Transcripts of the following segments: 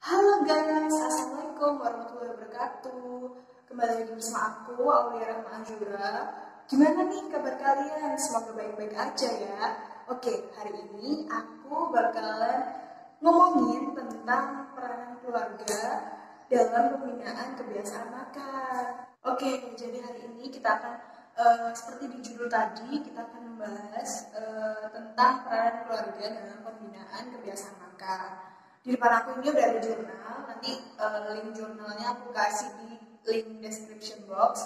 Halo guys, Assalamualaikum warahmatullahi wabarakatuh. Kembali lagi bersama aku, Aulia Rahma Anjura. Gimana nih kabar kalian? Semoga baik-baik aja ya. Oke, hari ini aku bakalan ngomongin tentang peranan keluarga dalam pembinaan kebiasaan makan. Oke, jadi hari ini kita akan seperti di judul tadi, kita akan membahas tentang peranan keluarga dalam pembinaan kebiasaan makan. Di depan aku ini udah ada jurnal, nanti link jurnalnya aku kasih di link description box.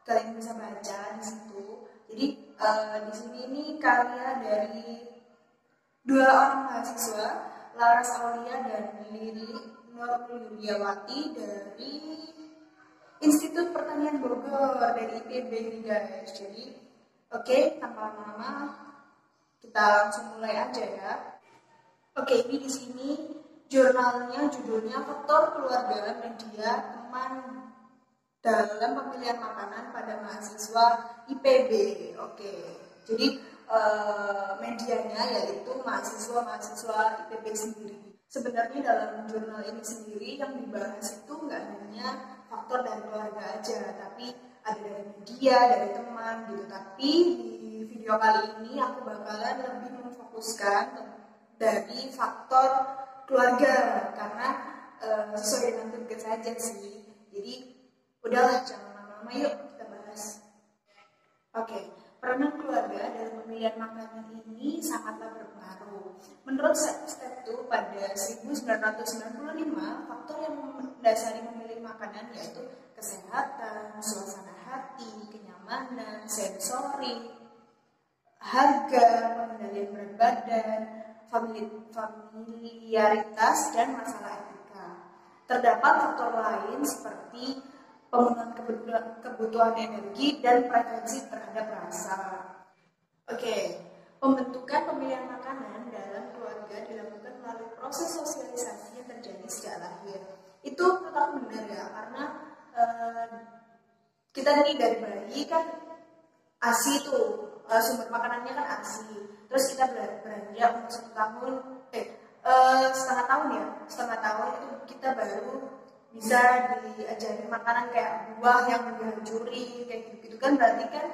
Kalian bisa baca di situ. Jadi di sini ini karya dari dua orang mahasiswa, Laras Aulia dan Lili Nurliawati dari Institut Pertanian Bogor dari IPB ini guys. Jadi oke, tanpa lama-lama kita langsung mulai aja ya. Oke, ini di sini jurnalnya, judulnya Faktor Keluarga, Media, Teman dalam Pemilihan Makanan pada Mahasiswa IPB. Oke, jadi medianya yaitu mahasiswa-mahasiswa IPB sendiri. Sebenarnya dalam jurnal ini sendiri yang dibahas itu nggak hanya faktor dari keluarga aja, tapi ada dari media, dari teman gitu. Tapi di video kali ini aku bakalan lebih memfokuskan dari faktor keluarga karena sesuai dengan tugas saja sih. Jadi udahlah, jangan lama-lama, yuk kita bahas. Oke, peranan keluarga dalam pemilihan makanan ini sangatlah berpengaruh. Menurut Steptu pada 1995, faktor yang mendasari memilih makanan yaitu kesehatan, suasana hati, kenyamanan, sensori, harga, pengendalian berat badan, familiaritas, dan masalah etika. Terdapat faktor lain seperti pemenuhan kebutuhan energi dan preferensi terhadap rasa. Oke, pembentukan pemilihan makanan dalam keluarga dilakukan melalui proses sosialisasi yang terjadi sejak lahir. Itu menurut aku benar ya, karena kita nih dari bayi kan ASI tuh, sumber makanannya kan ASI. Terus kita beranjak umur 1 tahun, setengah tahun itu kita baru bisa diajari makanan kayak buah yang dihancuri kayak gitu kan. Berarti kan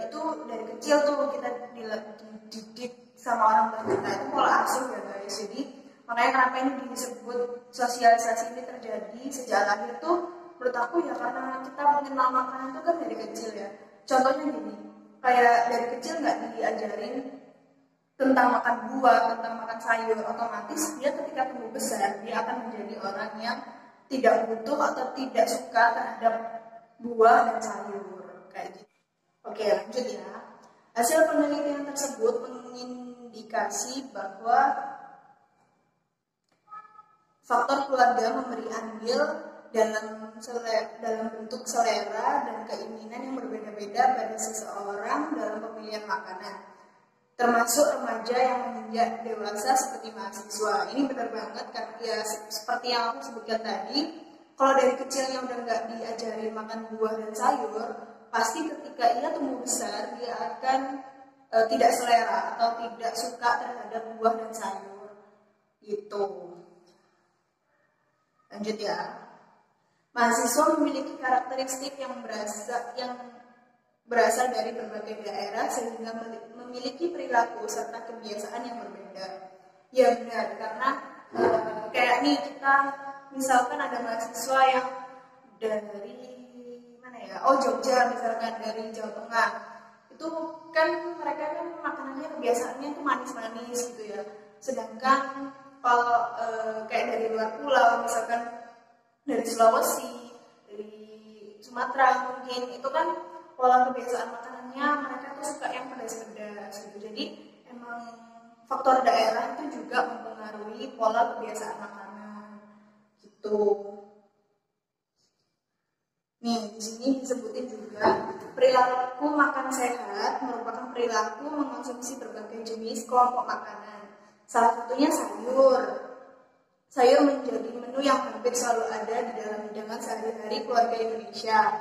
itu dari kecil tuh kita dididik sama orang tua kita, itu pola asuh ya guys. Jadi makanya kenapa ini disebut sosialisasi ini terjadi sejak lahir tuh, menurut aku ya karena kita mengenal makanan itu kan dari kecil ya. Contohnya gini, kayak dari kecil nggak diajarin tentang makan buah, tentang makan sayur, otomatis dia ketika tumbuh besar dia akan menjadi orang yang tidak butuh atau tidak suka terhadap buah dan sayur kayak gitu. Oke, lanjut ya. Hasil penelitian tersebut mengindikasi bahwa faktor keluarga memberi andil dalam bentuk selera dan keinginan yang berbeda-beda pada seseorang dalam pemilihan makanan, termasuk remaja yang menginjak dewasa seperti mahasiswa. Ini benar banget karena ya seperti yang aku sebutkan tadi, kalau dari kecilnya udah nggak diajarin makan buah dan sayur, pasti ketika ia tumbuh besar dia akan tidak selera atau tidak suka terhadap buah dan sayur gitu. Lanjut ya. Mahasiswa memiliki karakteristik yang berasal dari berbagai daerah sehingga memiliki perilaku serta kebiasaan yang berbeda. Ya benar, karena kayak nih kita misalkan ada mahasiswa yang dari mana ya? Jogja misalkan, dari Jawa Tengah. Itu kan mereka kan makanannya kebiasaannya itu manis-manis gitu ya. Sedangkan kalau kayak dari luar pulau misalkan dari Sulawesi, dari Sumatera mungkin, itu kan pola kebiasaan makanannya mereka tuh suka yang pedas-pedas gitu. Jadi emang faktor daerah itu juga mempengaruhi pola kebiasaan makanan gitu. Nih, di sini disebutin juga perilaku makan sehat merupakan perilaku mengkonsumsi berbagai jenis kelompok makanan. Salah satunya sayur. Sayur menjadi menu yang hampir selalu ada di dalam hidangan sehari-hari keluarga Indonesia.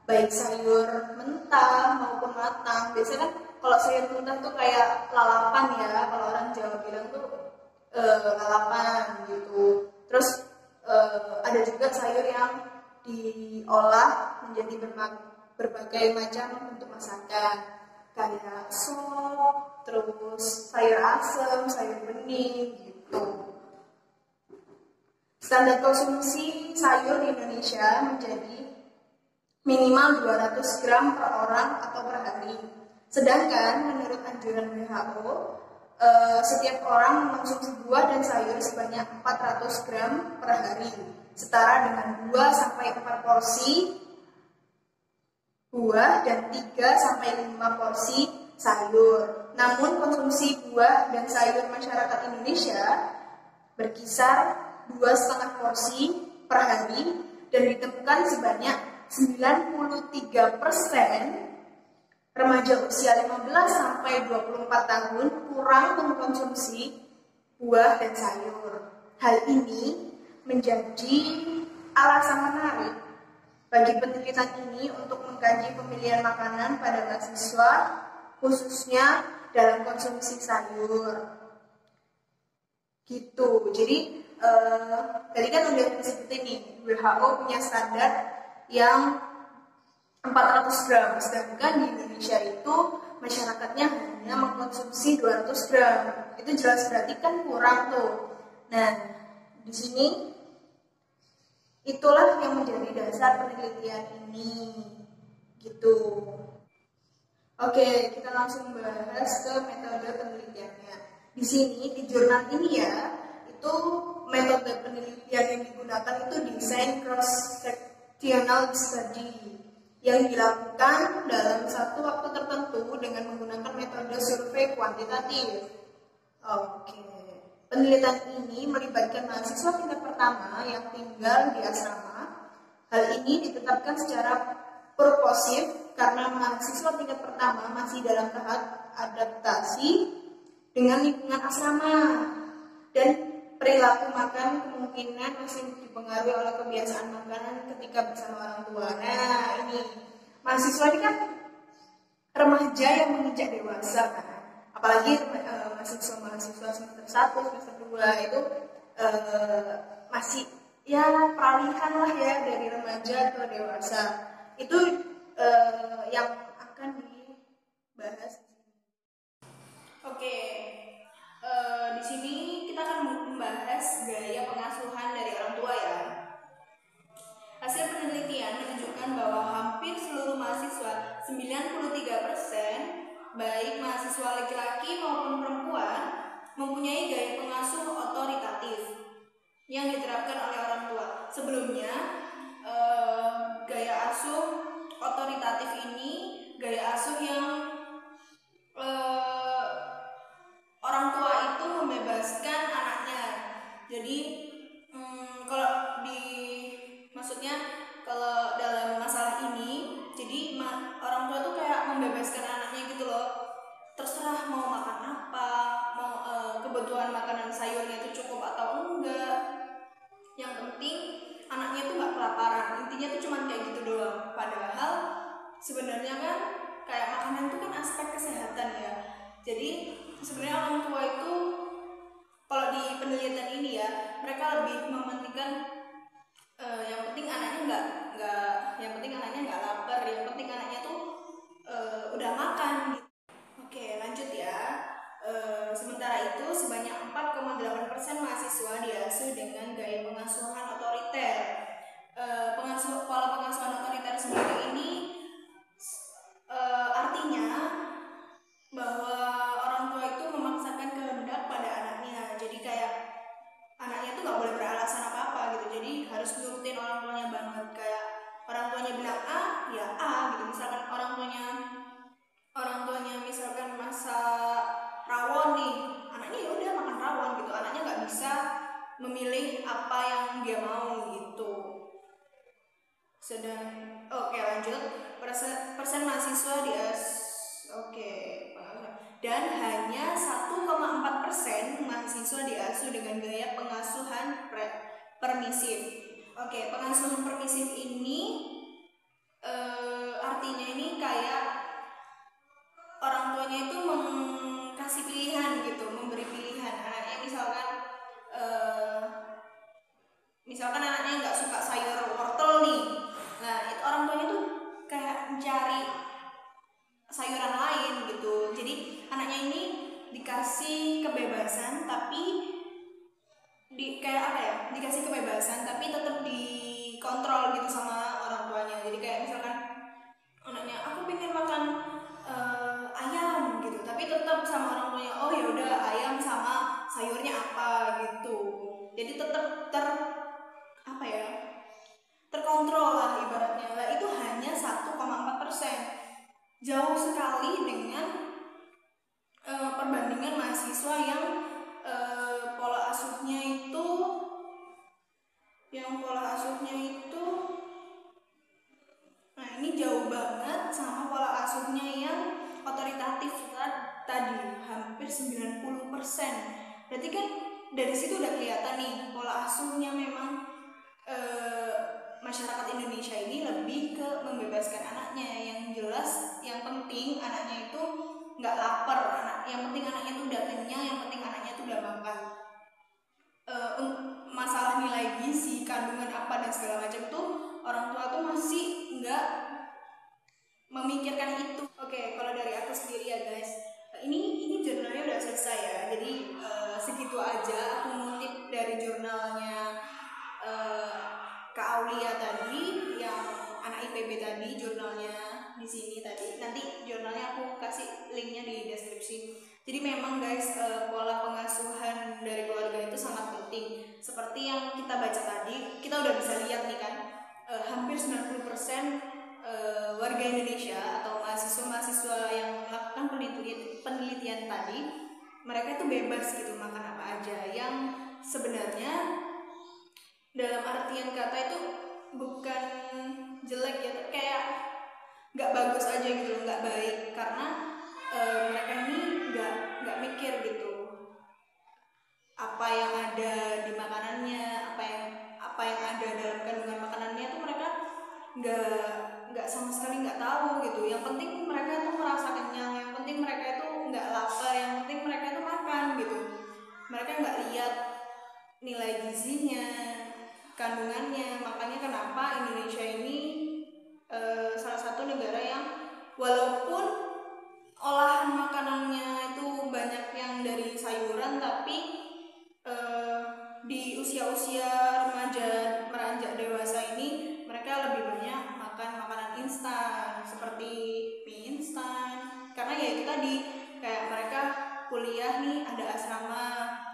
Baik sayur mentah maupun matang. Biasanya kan kalau sayur mentah tuh kayak lalapan ya, kalau orang Jawa bilang tuh lalapan gitu. Terus berbagai macam bentuk masakan, kayak sop, terus sayur asem, sayur bening gitu. Standar konsumsi sayur di Indonesia menjadi minimal 200 gram per orang atau per hari. Sedangkan menurut anjuran WHO, setiap orang mengonsumsi buah dan sayur sebanyak 400 gram per hari, setara dengan 2-4 porsi buah dan 3-5 porsi sayur. Namun konsumsi buah dan sayur masyarakat Indonesia berkisar 2,5 porsi per hari dan ditemukan sebanyak 93% remaja usia 15-24 tahun kurang mengkonsumsi buah dan sayur. Hal ini menjadi alasan menarik bagi penelitian ini untuk mengkaji pemilihan makanan pada mahasiswa, khususnya dalam konsumsi sayur. Gitu. Jadi tadi kan udah disebut ini, WHO punya standar yang 400 gram, sedangkan di Indonesia itu masyarakatnya hanya mengkonsumsi 200 gram. Itu jelas berarti kan kurang tuh. Nah, di sini itulah yang menjadi dasar penelitian ini. Gitu. Oke, kita langsung bahas ke metode penelitiannya. Di sini di jurnal ini ya, itu metode penelitian yang digunakan itu desain cross-sectional study yang dilakukan dalam satu waktu tertentu dengan menggunakan metode survei kuantitatif. Oke. Penelitian ini melibatkan mahasiswa tingkat pertama yang tinggal di asrama. Hal ini ditetapkan secara purposif karena mahasiswa tingkat pertama masih dalam tahap adaptasi dengan lingkungan asrama dan perilaku makan kemungkinan masih dipengaruhi oleh kebiasaan makanan ketika bersama orang tua. Nah, ini mahasiswa ini kan remaja yang menginjak dewasa kan. Apalagi mahasiswa semester 1, semester 2 itu masih ya peralihan lah ya dari remaja ke dewasa. Itu yang akan dibahas. Oke. Di sini kita akan membahas gaya pengasuhan dari orang tua ya. Hasil penelitian menunjukkan bahwa hampir seluruh mahasiswa, 93%, baik mahasiswa laki-laki maupun perempuan, mempunyai gaya pengasuh otoritatif yang diterapkan oleh orang tua. Sebelumnya, gaya asuh otoritatif ini gaya asuh yang orang tua itu membebaskan anaknya. Jadi maksudnya kalau dalam masalah ini, jadi orang tua tuh kayak membebaskan anaknya gitu loh. Terserah mau makan apa, mau kebutuhan makanan sayurnya itu cukup atau enggak. Yang penting anaknya tuh nggak kelaparan. Intinya tuh cuma kayak gitu doang. Padahal sebenarnya kan kayak makanan itu kan aspek kesehatan ya. Jadi sebenarnya orang tua itu kalau di penelitian ini ya, mereka lebih mementingkan yang penting anaknya nggak lapar, yang penting anaknya tuh udah makan. Oke, lanjut ya. Sementara itu sebanyak 4,8% mahasiswa diasuh dengan gaya pengasuhan otoriter. Pola pengasuhan otoriter sendiri ini artinya bahwa orang tua itu memaksakan kehendak pada anaknya. Jadi kayak anaknya tuh nggak boleh beralasan apa-apa gitu. Jadi harus nurutin orang tuanya banget. Kayak orang tuanya bilang A, ya A gitu. Misalkan orang tuanya misalkan masak rawon nih, anaknya ya udah makan rawon gitu. Anaknya nggak bisa memilih apa yang dia mau gitu. Oke, lanjut. Persen mahasiswa dan hanya 1,4% mahasiswa diasuh dengan gaya pengasuhan permisif. Oke, pengasuhan permisif ini artinya ini kayak orang tuanya itu kasih pilihan gitu, memberi pilihan. Anaknya misalkan anaknya nggak suka sayur wortel nih, nah itu orang tuanya tuh kayak mencari dikasih kebebasan tapi kayak apa ya, dikasih kebebasan tapi tetap dikontrol gitu sama orang tuanya. Jadi kayak misalkan anaknya aku pengen makan ayam gitu, tapi tetap sama orang tuanya, oh ya udah ayam sama sayurnya apa gitu. Jadi tetap apa ya, terkontrol lah ibaratnya. Lah itu hanya 1,4%, jauh sekali dengan perbandingan mahasiswa yang pola asuhnya itu nah ini jauh banget sama pola asuhnya yang otoritatif tadi, hampir 90%. Berarti kan dari situ udah kelihatan nih pola asuhnya memang masyarakat Indonesia ini lebih ke membebaskan anaknya. Yang jelas yang penting anaknya itu nggak lapar, yang penting anaknya itu udah kenyang, yang penting anaknya itu udah makan. Masalah nilai gizi, kandungan apa dan segala macam tuh orang tua tuh masih nggak memikirkan itu. Oke, kalau dari aku sendiri ya guys, ini jurnalnya udah selesai ya. Jadi segitu aja aku ngutip dari jurnalnya Kak Aulia tadi, yang anak IPB tadi, jurnalnya di sini tadi. Nanti jurnalnya aku kasih linknya di deskripsi. Jadi memang guys, pola pengasuhan dari keluarga itu sangat penting. Seperti yang kita baca tadi, kita udah bisa lihat nih kan, hampir 90% warga Indonesia atau mahasiswa-mahasiswa yang melakukan penelitian tadi, mereka itu bebas gitu makan apa aja. Yang sebenarnya dalam artian kata itu bukan jelek ya, kayak nggak bagus aja gitu, nggak baik, karena mereka ini nggak mikir gitu apa yang ada di makanannya, apa yang ada dalam kandungan makanannya tuh mereka nggak sama sekali nggak tahu gitu. Yang penting mereka tuh merasa kenyang, yang penting mereka itu nggak lapar, yang penting mereka itu makan gitu. Mereka nggak lihat nilai gizinya, kandungannya. Makanya kenapa Indonesia ini salah satu negara yang walaupun olahan makanannya itu banyak yang dari sayuran, tapi di usia-usia remaja meranjak dewasa ini mereka lebih banyak makan makanan instan seperti mie instan. Karena ya itu tadi, kayak mereka kuliah nih ada asrama,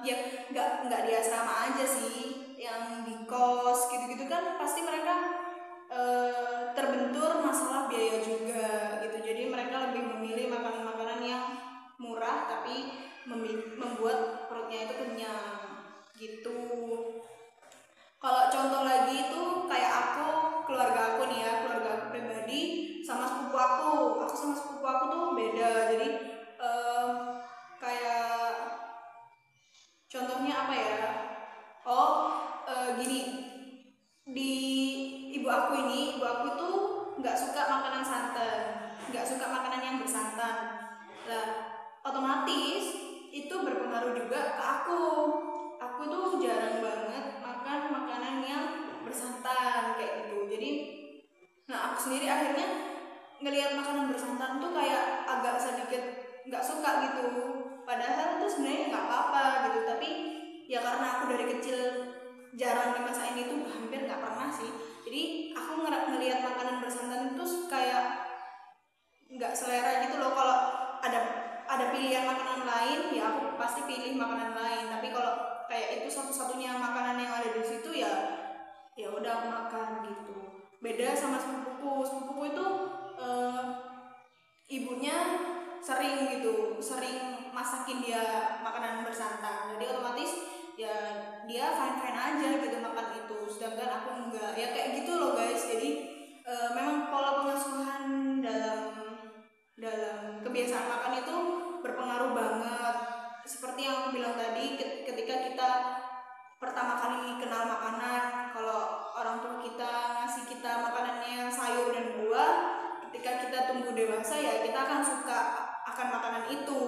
ya nggak di asrama aja sih, yang di kos gitu-gitu kan pasti mereka terbentur masalah biaya juga gitu. Jadi mereka lebih memilih makanan-makanan yang murah tapi membuat perutnya itu kenyang gitu. Kalau contoh lagi itu kayak keluarga aku nih ya, keluarga aku pribadi sama sepupu aku sama sepupu aku tuh beda. Jadi kayak contohnya apa ya, gini, di ibu aku tuh nggak suka makanan santan, nggak suka makanan yang bersantan. Lah otomatis itu berpengaruh juga ke aku tuh jarang banget makan makanan yang bersantan kayak gitu. Jadi nah aku sendiri akhirnya ngelihat makanan bersantan tuh kayak agak sedikit nggak suka gitu, padahal tuh sebenarnya nggak apa-apa gitu. Tapi ya karena aku dari kecil jarang dimasakin itu, hampir nggak pernah sih, jadi aku ngelihat makanan bersantan itu kayak nggak selera gitu loh. Kalau ada pilihan makanan lain ya aku pasti pilih makanan lain, tapi kalau kayak itu satu-satunya makanan yang ada di situ ya udah aku makan gitu. Beda sama sepupuku itu ibunya sering masakin dia makanan bersantan, jadi otomatis ya dia fine aja gitu makan itu, sedangkan aku enggak. Ya kayak gitu loh guys. Jadi memang pola pengasuhan dalam kebiasaan makan itu berpengaruh banget. Seperti yang aku bilang tadi, ketika kita pertama kali kenal makanan, kalau orang tua kita ngasih kita makanannya sayur dan buah, ketika kita tumbuh dewasa ya kita akan suka akan makanan itu.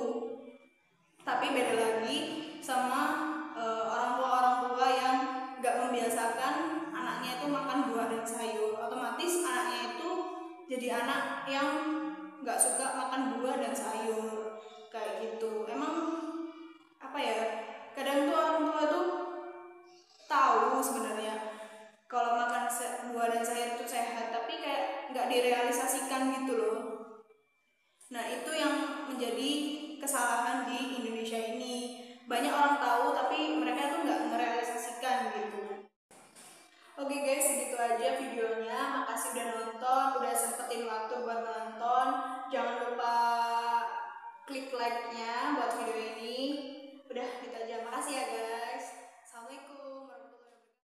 Tapi beda lagi sama orang tua yang nggak membiasakan anaknya itu makan buah dan sayur, otomatis anaknya itu jadi anak yang nggak suka makan buah dan sayur kayak gitu. Emang merealisasikan gitu loh. Nah itu yang menjadi kesalahan di Indonesia ini. Banyak orang tahu tapi mereka tuh nggak merealisasikan gitu. Oke guys, segitu aja videonya. Makasih udah nonton, udah sempetin waktu buat nonton. Jangan lupa klik like-nya buat video ini. Udah gitu aja. Makasih ya guys. Assalamualaikum.